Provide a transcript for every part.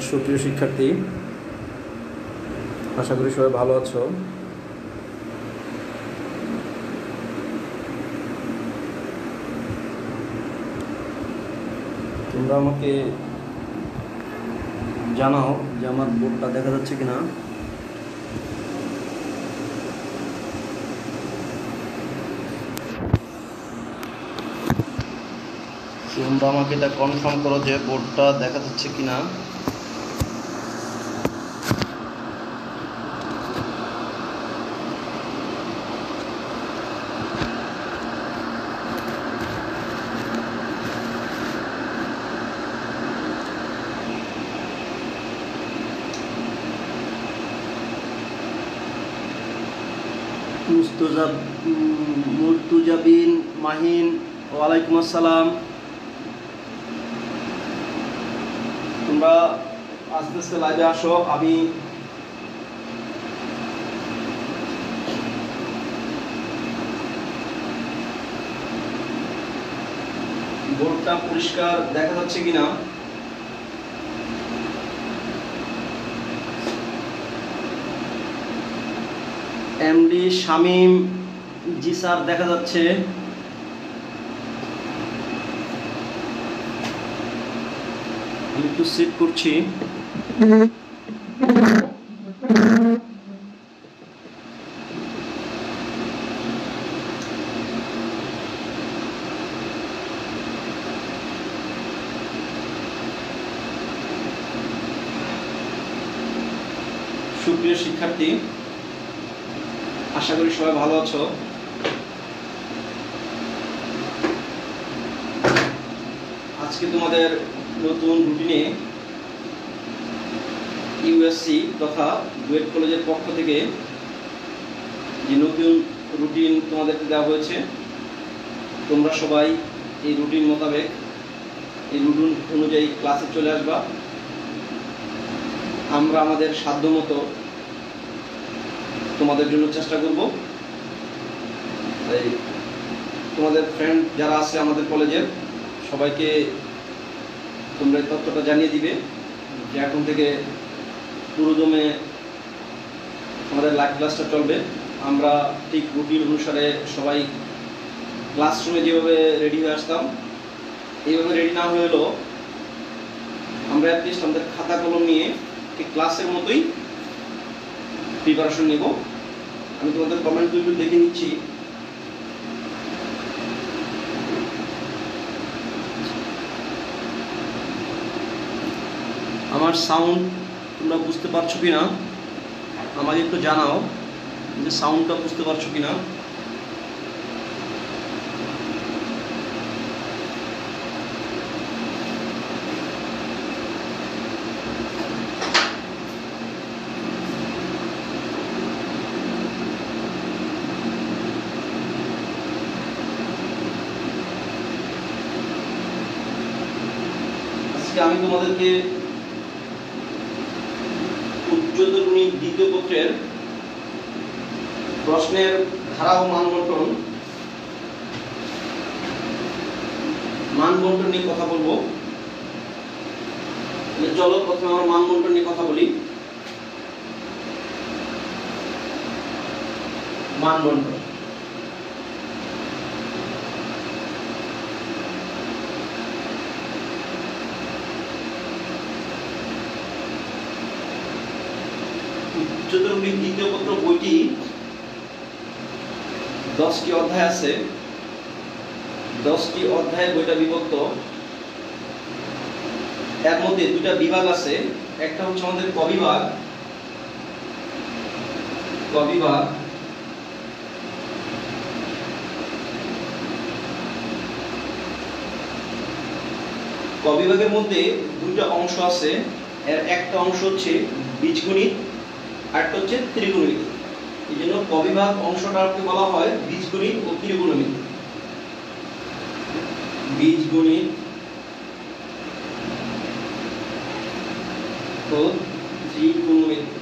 সুপ্রিয় শিক্ষার্থী, আশা করি সবাই ভালো আছো। তোমরা আমাকে জানাও যে আমার বোর্ডটা দেখা যাচ্ছে কিনা। তোমরা আমাকে এটা কনফার্ম করো যে বোর্ডটা দেখা যাচ্ছে কিনা। মুর্তুজাবিন মাহিন, ওয়ালাইকুম আসসালাম। তোমরা আস্তে আস্তে লাইভে আসো। আমি বোর্ডটা পরিষ্কার দেখা যাচ্ছে কিনা। এমডি শামীম, জি স্যার দেখা যাচ্ছে। আমি একটু সেট করছি। সুপ্রিয় শিক্ষার্থী, আশা করি সবাই ভালো আছো। আজকে তোমাদের নতুন রুটিনে ইউএসসি তথা বুয়েট কলেজের পক্ষ থেকে যে নতুন রুটিন তোমাদেরকে দেওয়া হয়েছে, তোমরা সবাই এই রুটিন মোতাবেক এই রুটিন অনুযায়ী ক্লাসে চলে আসবা। আমরা আমাদের সাধ্যমতো তোমাদের জন্য চেষ্টা করব। তোমাদের ফ্রেন্ড যারা আছে আমাদের কলেজের সবাইকে তোমরা এই তথ্যটা জানিয়ে দিবে যে এখন থেকে পুরোদমে আমাদের লাইভ ক্লাসটা চলবে। আমরা ঠিক রুটিন অনুসারে সবাই ক্লাসরুমে যেভাবে রেডি হয়ে আসতাম, এইভাবে রেডি না হলেও আমরা অ্যাটলিস্ট আমাদের খাতা কলম নিয়ে ঠিক ক্লাসের মতোই প্রিপারেশন নেব। আমি তোমাদের কমেন্টগুলো দেখে নিচ্ছি। আমার সাউন্ড তোমরা বুঝতে পারছো কিনা আমাকে একটু জানাও যে সাউন্ডটা বুঝতে পারছো কিনা। আজকে আমি তোমাদেরকে উচ্চতর দ্বিতীয় পত্রের প্রশ্নের ধারা ও মানবন্টন নিয়ে কথা বলবো। চলো প্রথমে আমরা মানবন্টন নিয়ে কথা বলি। মানবন্টন উচ্চতর দ্বিতীয় পত্র বইটি 10টি অধ্যায় আছে। 10টি অধ্যায়ে বইটা বিভক্ত। এর মধ্যে দুটা বিভাগ আছে। একটা হচ্ছে আমাদের ক বিভাগ। ক বিভাগের মধ্যে দুইটা অংশ আছে। এর একটা অংশ হচ্ছে বীজগণিত, আরেকটা হচ্ছে ত্রিকোণমিতি। এই জন্য ক বিভাগ অংশটাকে বলা হয় বীজগণিত ও ত্রিকোণমিতি। বীজগণিত ও ত্রিকোণমিতি।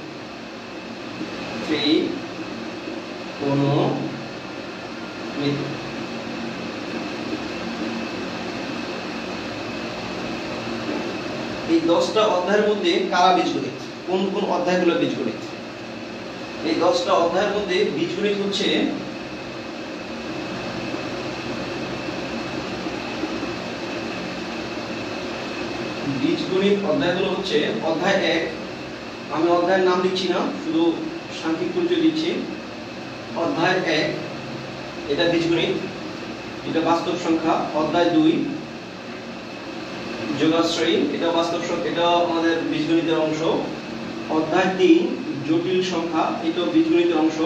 এই 10টা অধ্যায়ের মধ্যে কারা বীজগণিত, কোন কোন অধ্যায়গুলো বীজগণিত? এই 10টা অধ্যায়ের মধ্যে বীজগণিত হচ্ছে বীজগণিত অধ্যায়গুলো হচ্ছে অধ্যায় 1, আমি অধ্যায়ের নাম লিখছি না, শুধু সাংখ্যিক পরিচয় দিচ্ছি। অধ্যায় 1 এটা বীজগণিত, এটা বাস্তব সংখ্যা। অধ্যায় 2 যোগাশ্রয়ী, এটা বাস্তব সংখ্যা, এটা আমাদের বীজগণিতের অংশ। অধ্যায় 3 জটিল সংখ্যা, এটা বীজগণিতের অংশ।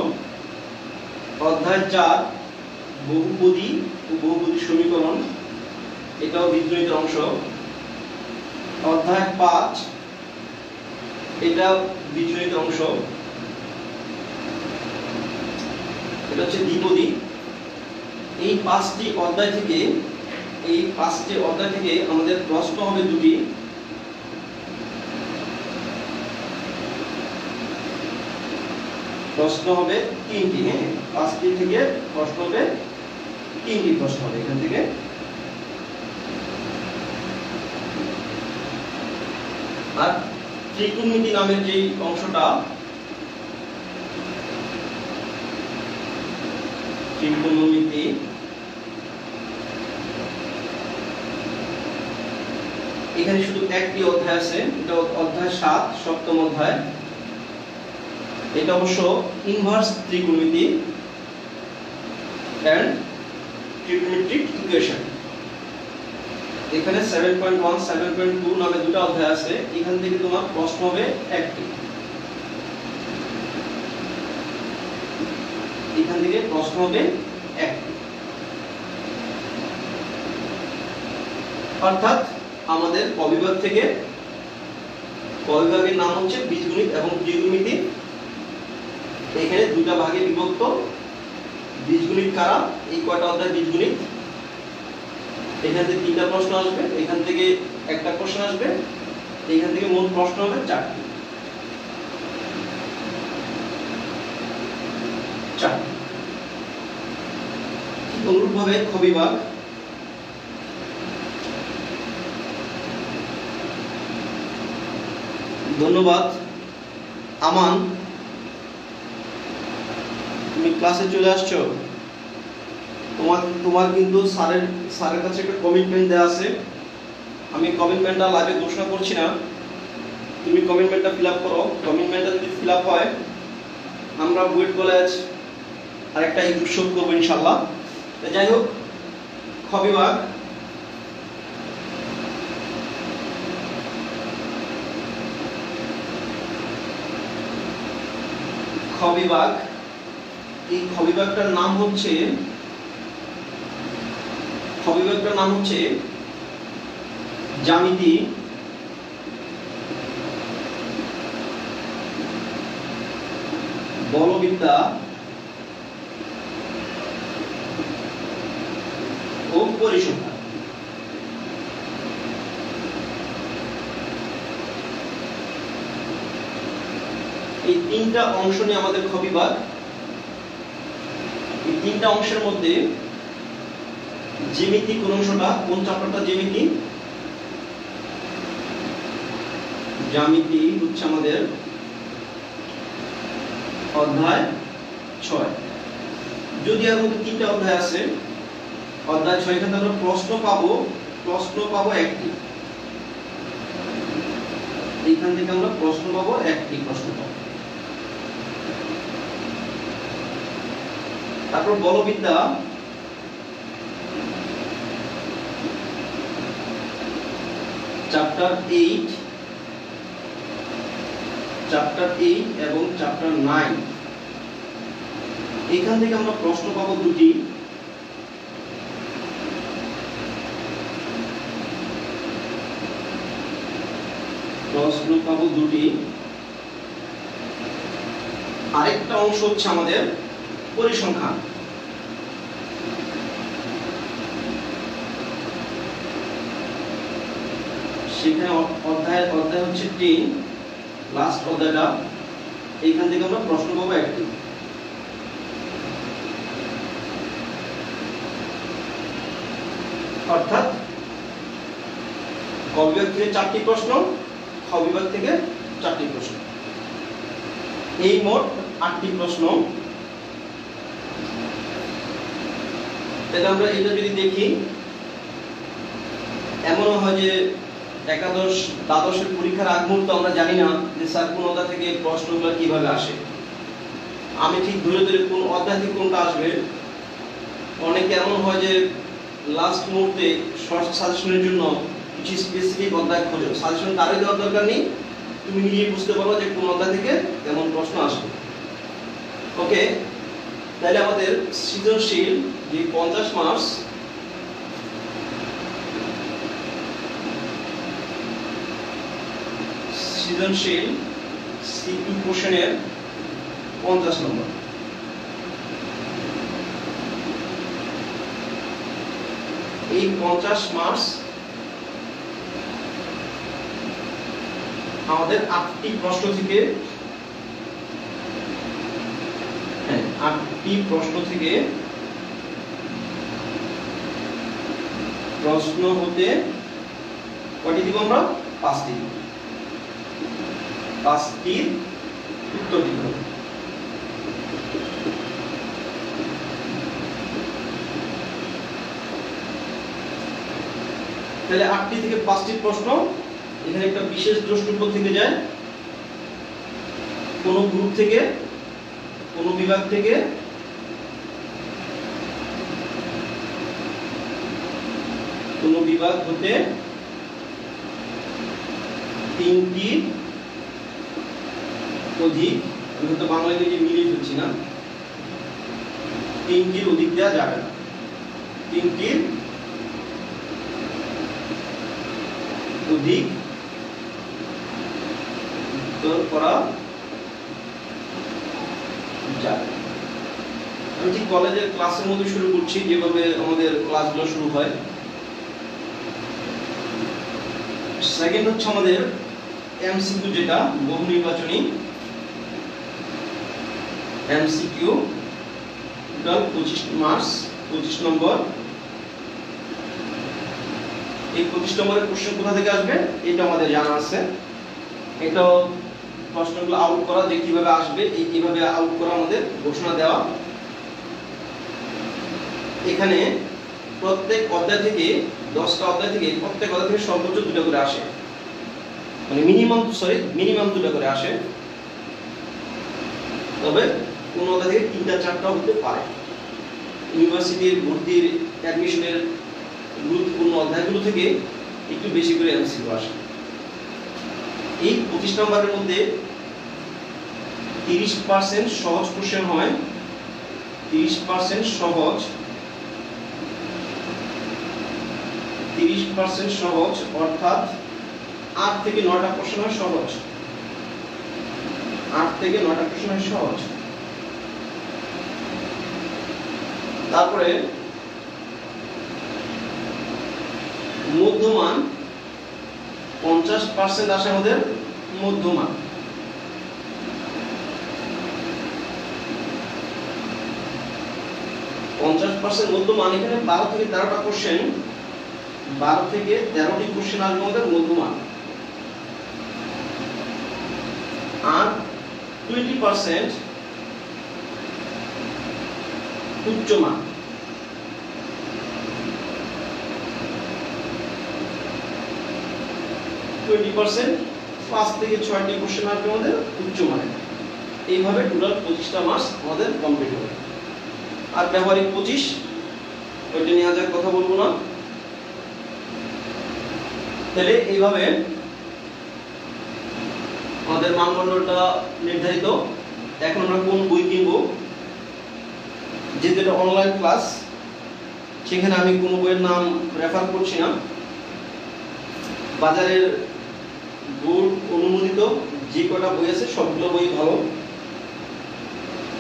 অধ্যায় 4 বহুপদী ও বহুপদী সমীকরণ, এটাও বীজগণিতের অংশ। অধ্যায় 5 এটা বীজগণিতের অংশ, এটা হচ্ছে দ্বিপদী। এই 5টি অধ্যায় থেকে আমাদের প্রশ্ন হবে দুটি, প্রশ্ন হবে 3টি। হ্যাঁ, 5টি থেকে প্রশ্ন হবে 3টি প্রশ্ন হবে এখান থেকে। আর ত্রিকোণমিতি নামের যে অংশটা, ত্রিকোণমিতি, এখানে শুধু একটি অধ্যায় আছে, এটা অধ্যায় 7, 7ম অধ্যায়। এটা অবশ্য ইনভার্স ত্রিকোণমিতি এন্ড ট্রিগোনোমেট্রিক ইকুয়েশন। এখানে 7.1 7.2 নামে দুটো অধ্যায় আছে, এখান থেকে তোমার প্রশ্ন হবে একটি, এখান থেকে প্রশ্ন হবে একটি। অর্থাৎ আমাদের কবিভাগ থেকে, কবিভাগের নাম হচ্ছে বীজগণিত এবং ত্রিকোণমিতি। এখানে দুটা ভাগে বিভক্ত। বীজগণিত কারা? এই কয়টা অধ্যায় বীজগণিত। এখান থেকে 3টা প্রশ্ন আসবে, এখান থেকে একটা প্রশ্ন আসবে, এখান থেকে মোট প্রশ্ন হবে 4টি। অনুরূপভাবে খ বিভাগ, ধন্যবাদ আমান, তুমি ক্লাসে চলে আসছো। তোমার কিন্তু স্যারের কাছে একটা কমিটমেন্ট দেওয়া আছে। আমি কমিটমেন্টটা লাইভে ঘোষণা করছি না, তুমি কমিটমেন্টটা ফিল আপ করো। কমিটমেন্টটা যদি ফিল আপ হয়, আমরা বুয়েট কলেজ আরেকটা উৎসব করবো ইনশাল্লাহ। যাই হোক, খ বিভাগ, খ বিভাগ, এই খ বিভাগটার নাম হচ্ছে, খ বিভাগটার নাম হচ্ছে জ্যামিতি, বলবিদ্যা ও পরিসংখ্যান। এই 3টা অংশ নিয়ে আমাদের খ বিভাগ। এই 3টা অংশের মধ্যে জ্যামিতি কোন অংশটা, কোন চ্যাপ্টারটা জ্যামিতি? জ্যামিতি হচ্ছে আমাদের অধ্যায় 6। যদি এর মধ্যে 3টা অধ্যায় আছে, অধ্যায় 6 এখানে আমরা প্রশ্ন পাবো একটি, এইখান থেকে আমরা প্রশ্ন পাবো একটি প্রশ্ন পাবো। তারপর বলবিদ্যা, চ্যাপ্টার 8 এবং চ্যাপ্টার 9, এখান থেকে আমরা প্রশ্ন পাবো দুটি। আরেকটা অংশ হচ্ছে আমাদের পরিসংখ্যান। সেখানে অধ্যায় হচ্ছে 10, লাস্ট অধ্যায়টা, এইখান থেকে আমরা প্রশ্ন পাবো একটি। অর্থাৎ ক বিভাগ থেকে 4টি প্রশ্ন, খ বিভাগ থেকে 4টি প্রশ্ন, এই মোট 8টি প্রশ্ন। তাহলে আমরা এটা যদি দেখি, এমনও হয় যে একাদশ দ্বাদশের পরীক্ষার আগ মুহূর্তে আমরা জানি না যে স্যার কোন অধ্যায় থেকে প্রশ্নগুলো কিভাবে আসে। আমি ঠিক ধরে ধরে কোন অধ্যায় থেকে কোনটা আসবে, অনেকে এমন হয় যে লাস্ট মুহূর্তে শর্ট সাজেশনের জন্য কিছু স্পেসিফিক অধ্যায় খোঁজো, সাজেশন কারো দেওয়ার দরকার নেই, তুমি নিজেই বুঝতে পারবে যে কোন অধ্যায় থেকে কেমন প্রশ্ন আসবে। ওকে, তাহলে আমাদের সৃজনশীল যে 50 মার্কস, সৃজনশীল সিকিউ কোশ্চেনের 50 নম্বর। এই 50 মার্কস আমাদের 8টি প্রশ্ন থেকে, 8টি প্রশ্ন থেকে প্রশ্ন হতে কয়টি দিব আমরা? 5টি দিব, 5টির উত্তর দিব। তাহলে 8টি থেকে 5টি প্রশ্ন। এখানে একটা বিশেষ দ্রষ্টব্য থেকে যায়, কোন গ্রুপ থেকে, কোন বিভাগ থেকে কোন বিভাগ হতে 3টির অধিক, আমি হয়তো বাংলা ইংরেজি মিলিয়ে ফেলছি না, 3টির অধিক দেওয়া যাবে না, 3টির অধিক উত্তর করা যাবে। আমি ঠিক কলেজের ক্লাসের মধ্যে শুরু করছি, যেভাবে আমাদের ক্লাসগুলো শুরু হয়। সেকেন্ড হচ্ছে আমাদের এমসিকিউ, যেটা বহু নির্বাচনী এমসিকিউ, টোটাল 25 মার্কস, 25 নম্বর। এই 25 নম্বরের কোশ্চেন কোথা থেকে আসবে এটা আমাদের জানা আছে। এটা প্রশ্নগুলো আউট করা, যে কিভাবে আসবে এইভাবে আউট করা আমাদের ঘোষণা দেওয়া। এখানে প্রত্যেক অধ্যায় থেকে 10টা অধ্যায় থেকে প্রত্যেক অধ্যায় থেকে সর্বোচ্চ 2টা করে আসে, মানে মিনিমাম 2টা করে আসে। তবে কোন অধ্যায় থেকে 3টা 4টা হতে পারে। ইউনিভার্সিটির ভর্তির অ্যাডমিশনের গুরুত্বপূর্ণ অধ্যায়গুলো থেকে একটু বেশি করে এমসিকিউ আসে। এই 25 নম্বরের মধ্যে 30% সহজ কোশ্চেন হয়, 30% সহজ, 30% সহজ, অর্থাৎ 8 থেকে 9টা প্রশ্ন হয় সহজ, 8 থেকে 9টা প্রশ্ন হয় সহজ। তারপরে মধ্যমান 50% আসে আমাদের মধ্যমান। মধ্যমান, এখানে 12 থেকে 13টা কোশ্চেন, 12 থেকে 13টি কোশ্চেন আসবে আমাদের মধ্যমান। আর 20% উচ্চমান। 20% 5 থেকে 6টি কোশ্চেন আসবে আমাদের উচ্চমানের। এইভাবে টোটাল 25টা মার্কস আমাদের কমপ্লিট হবে। আর ব্যবহারিক 25, ওইটা নিয়ে আজ কথা বলবো না। তাহলে এইভাবে আমাদের মানদণ্ডটা নির্ধারিত। এখন আমরা কোন বই কিনবো, যেহেতু এটা অনলাইন ক্লাস, সেখানে আমি কোনো বইয়ের নাম রেফার করছি না। বাজারের বোর্ড অনুমোদিত যে কটা বই আছে সবগুলো বই ভালো।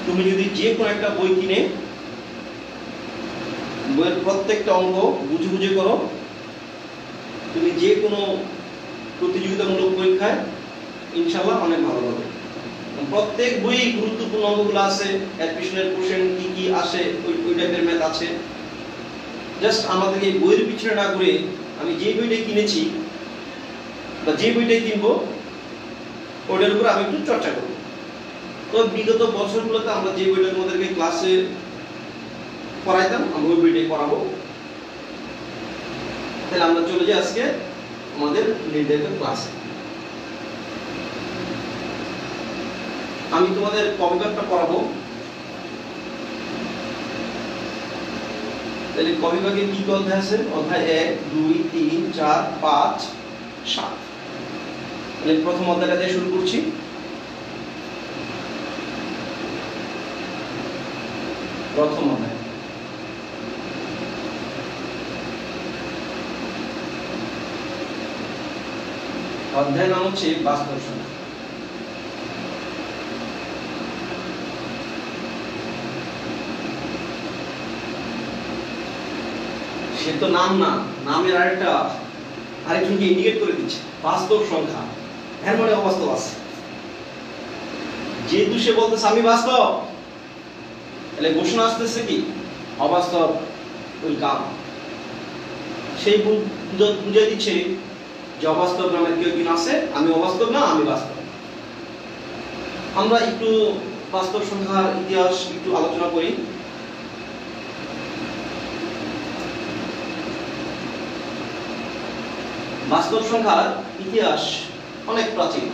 তুমি যদি যে কোনো একটা বই কিনে বইয়ের প্রত্যেকটা অঙ্ক বুঝে বুঝে করো, তুমি যে কোনো প্রতিযোগিতামূলক পরীক্ষায় ইনশাআল্লাহ অনেক ভালো হবে। প্রত্যেক বই গুরুত্বপূর্ণ অঙ্কগুলো আছে, অ্যাডমিশনের কোশ্চেন কি কি আসে ওই টাইপের ম্যাথ আছে। জাস্ট আমাদেরকে বইয়ের পিছনে না ঘুরে আমি যে বইটা কিনেছি বা যে বইটাই কিনবো ওইটার উপর আমি একটু চর্চা করব। তো বিগত বছরগুলোতে আমরা যে বইটা তোমাদেরকে ক্লাসে পড়াইতাম আমরা ওই বইটাই পড়াবো। তাহলে আমরা চলে যাই আজকে আমাদের নির্ধারিত ক্লাসে। আমি তোমাদের কবিভাগটা পড়াবো। তাহলে কবিভাগে কি কি অধ্যায় আছে? অধ্যায় 1, 2, 3, 4, 5, 7। তাহলে প্রথম অধ্যায়টা দিয়ে শুরু করছি। প্রথম অধ্যায় অধ্যায় নাম হচ্ছে বাস্তব সংখ্যা। সে তো নাম না, নামের আরেকজনকে ইন্ডিকেট করে দিচ্ছে বাস্তব সংখ্যা, এর মানে অবাস্তব আছে। যেহেতু সে বলতেছে আমি বাস্তব, তাহলে ঘোষণা আসতেছে কি অবাস্তব উইল কাম। সেই বুঝিয়ে দিচ্ছে যে অবাস্তব নামের কেউ একজন আছে, আমি অবাস্তব না, আমি বাস্তব। আমরা একটু বাস্তব সংখ্যার ইতিহাস একটু আলোচনা করি। বাস্তব সংখ্যার ইতিহাস অনেক প্রাচীন।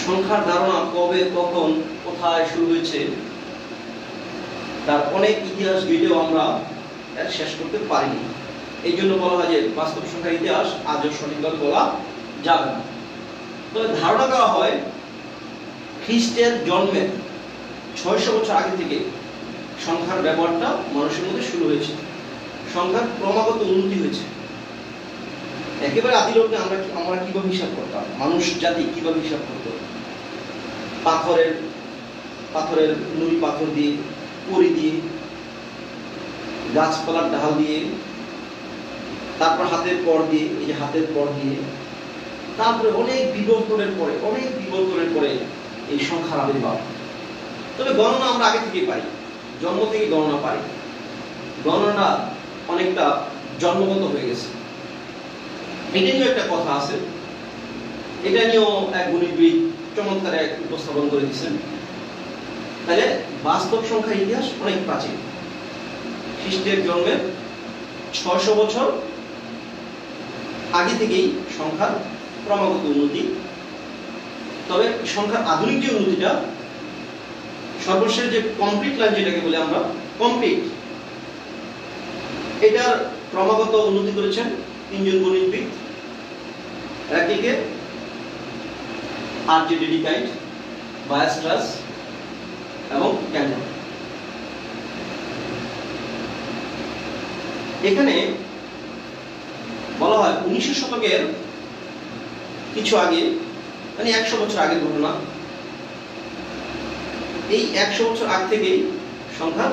সংখ্যার ধারণা কবে, কখন, কোথায় শুরু হয়েছে তার অনেক ইতিহাস ঘেটেও আমরা এর শেষ করতে পারিনি। এই জন্য বলা হয় যে বাস্তব সংখ্যার ইতিহাস আজও সঠিকভাবে বলা যাবে না। তবে ধারণা করা হয় খ্রিস্টের জন্মের 600 বছর আগে থেকে সংখ্যার ব্যবহারটা মানুষের মধ্যে শুরু হয়েছে। সংখ্যার ক্রমাগত উন্নতি হয়েছে। একেবারে আদি লগ্নে আমরা কিভাবে হিসাব করতাম, মানুষ জাতি কিভাবে হিসাব করত, পাথরের নুড়ি পাথর দিয়ে, কড়ি দিয়ে, গাছপালার ঢাল দিয়ে, তারপর হাতের পর দিয়ে, এই যে হাতের পর দিয়ে, তারপরে অনেক বিবর্তনের পরে এই সংখ্যার আবির্ভাব। তবে গণনা আমরা আগে থেকেই পারি, জন্ম থেকে গণনা পারি। গণনা অনেকটা জন্মগত হয়ে গেছে। এটা নিয়েও একটা কথা আছে, এটা নিয়েও এক গণিতবিদ চমৎকার এক উপস্থাপন করে দিয়েছেন। তাহলে বাস্তব সংখ্যার ইতিহাস অনেক প্রাচীন। খ্রিস্টের জন্মের 600 বছর আগে থেকেই সংখ্যার ক্রমাগত উন্নতি। তবে সংখ্যার আধুনিক যে উন্নতিটা, সর্বশেষ যে কমপ্লিট লাইন যেটাকে বলে আমরা কমপ্লিট, এটার ক্রমাগত উন্নতি করেছেন 3 জন গণিতবিদ। একদিকে আর.জি. ডেডিকাইট, বায়াস্ট্রাস এবং ক্যান্টর। এখানে বলা হয় 1900 শতকের কিছু আগে, মানে 100 বছর আগের ঘটনা। এই 100 বছর আগ থেকেই সংখ্যার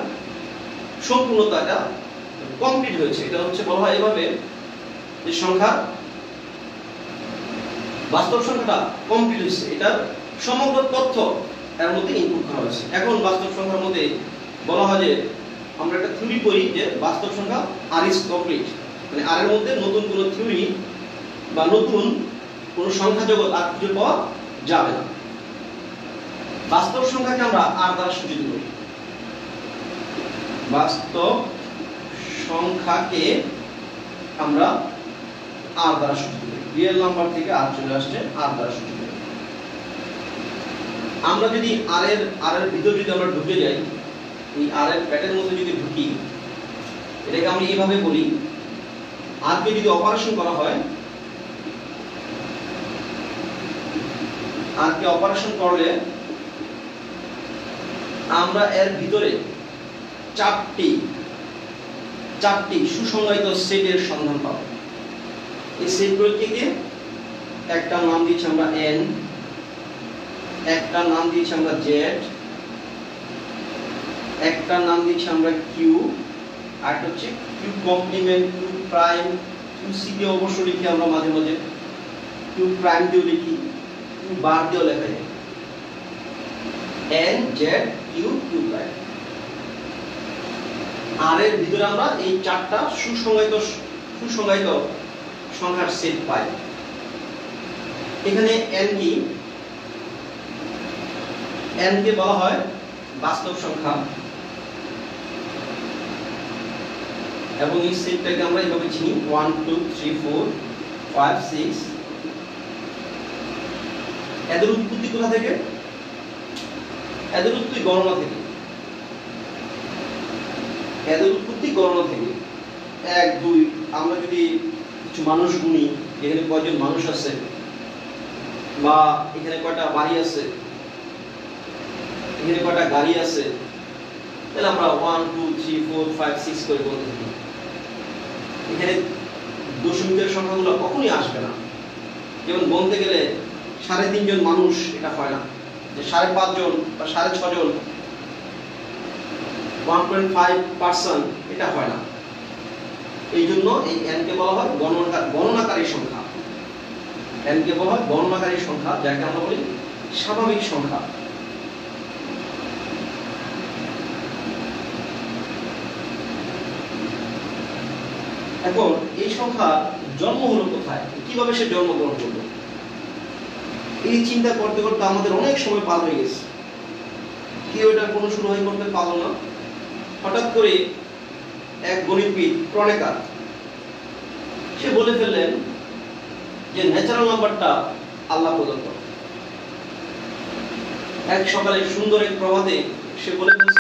সম্পূর্ণতাটা কমপ্লিট হয়েছে। এটা হচ্ছে বলা হয় এভাবে যে সংখ্যা, বাস্তব সংখ্যাটা কমপ্লিট হয়েছে, এটার সমগ্র তথ্য এর মধ্যে ইনপুট করা হয়েছে। এখন বাস্তব সংখ্যার মধ্যে বলা হয় যে আমরা একটা থিওরি করি যে বাস্তব সংখ্যা আর ইজ কমপ্লিট, মানে আর এর মধ্যে নতুন কোনো থিওরি বা নতুন কোনো সংখ্যা জগৎ আর খুঁজে পাওয়া যাবে না। বাস্তব সংখ্যাকে আমরা আর দ্বারা সূচিত করি। বাস্তব সংখ্যাকে আমরা আর দ্বারা সূচিত করি। রিয়েল নাম্বার থেকে আর চলে আসছে, আর দ্বারা সূচিত করি। আমরা যদি আর এর ভিতর যদি আমরা ঢুকে যাই, এই আর এর প্যাটার্নের মধ্যে যদি ঢুকি, এটাকে আমরা এইভাবে বলি, আর কে যদি অপারেশন করা হয়, আর কে অপারেশন করলে আমরা এর ভিতরে চারটি সুসংজ্ঞায়িত সেটের সন্ধান পাবো। এই সেটগুলোকে একটা নাম দিয়েছি আমরা এন, একটা নাম দিয়েছি আমরা জেড, একটা নাম দিয়েছি আমরা কিউ, আর একটা হচ্ছে Q complement, Q prime, Q C কে অবশ্য লিখি আমরা মাঝে মাঝে, কিউ প্রাইম দিয়েও লিখি, কিউ বার দিয়েও লেখা যায়। N, Z, Q, Q prime. আর এর ভিতরে আমরা এই চারটা সুসংজ্ঞায়িত সংখ্যার সেট পাই। এখানে n কি? n কে বলা হয় বাস্তব সংখ্যা, এবং এই সেটটাকে আমরা এইভাবে চিনি 1 2 3 4 5 6। এদের উৎপত্তি কোথা থেকে? এদের উৎপত্তি গণনা থেকে। এদের উৎপত্তি গণনা থেকে 1 2। আমরা যদি কিছু মানুষ গুনি, এখানে কয়জন মানুষ আছে, বা এখানে কয়টা বাড়ি আছে, এখানে কয়টা গাড়ি আছে, তাহলে আমরা 1 2 3 4 5 6 করে বলতে থাকি। এখানে দশমিকের সংখ্যাগুলো কখনোই আসবে না। যেমন বলতে গেলে 3.5 জন মানুষ, এটা হয় না। যে 5.5 জন বা 6.5 জন, 1.5%, এটা হয় না। এই জন্য এই n কে বলা হয় গণনাকারী সংখ্যা। n কে বলা হয় গণনাকারী সংখ্যা, যাকে আমরা বলি স্বাভাবিক সংখ্যা। এখন এই সংখ্যা জন্ম হলো কোথায়, কিভাবে সে জন্মগ্রহণ করলো, এই চিন্তা করতে করতে আমাদের অনেক সময় পার হয়ে গেছে। কেউ এটা কোনো শুরু করতে পারলো না। হঠাৎ করে এক গণিতবিদ ক্রনেকার, সে বলে ফেললেন যে ন্যাচারাল নাম্বারটা আল্লাহ প্রদত্ত। এক সকালে সুন্দর এক প্রভাতে সে বলে ফেলছে